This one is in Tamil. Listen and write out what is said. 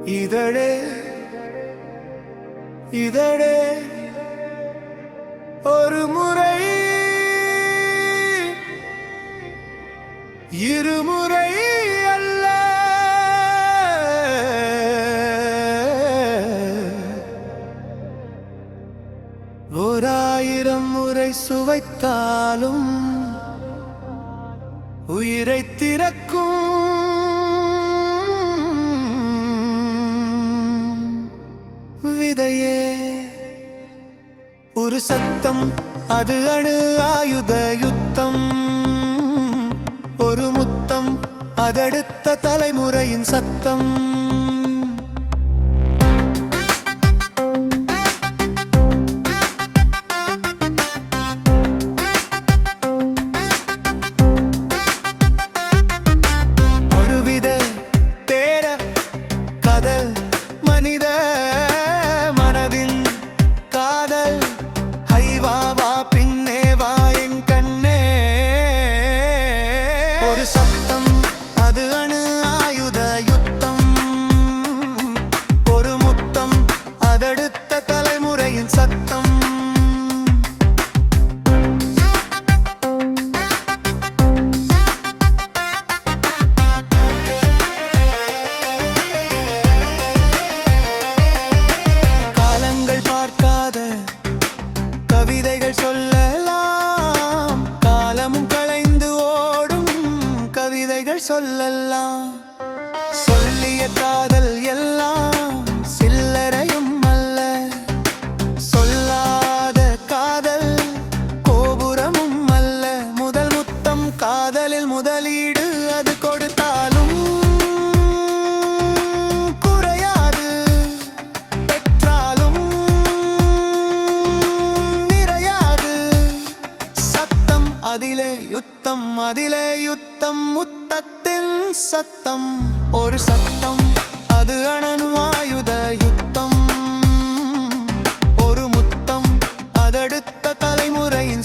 இதழே இதழே ஒரு முறை இருமுறை அல்ல, ஓராயிரம் முறை சுவைத்தாலும் உயிரை திறக்கும் விதையே. ஒரு சத்தம், அது அணு ஆயுத யுத்தம். ஒரு முத்தம், அதடுத்த தலைமுறையின் சத்தம். ஒருவித பேர கதல், மனித மனதின் காதல். ஐவா வா பின்னே வா என் கண்ணே. ஒரு சத்தம், அது அணு ஆயுத யுத்தம். ஒரு முத்தம், அதடுத்த தலைமுறையின் சத்தம். காலங்கள் பார்க்காத கவிதைகள் சொல்லலாம், காலமும் கலைந்து ஓடும் கவிதைகள் சொல்லலாம். சொல்லிய காதல் எல்லாம் சில்லறையும் அல்ல, சொல்லாத காதல் கோபுரமும் அல்ல. முதல் முத்தம் காதலில் முதலீடு, அது கொடுத்தாலும் குறையாது, பெற்றாலும் நிறையாது. சத்தம், அதிலே யுத்தம், அதிலே யுத்தம், முத்தத்தின் சத்தம். ஒரு சத்தம், அது அணு ஆயுத யுத்தம். ஒரு முத்தம், அதடுத்த தலைமுறையின்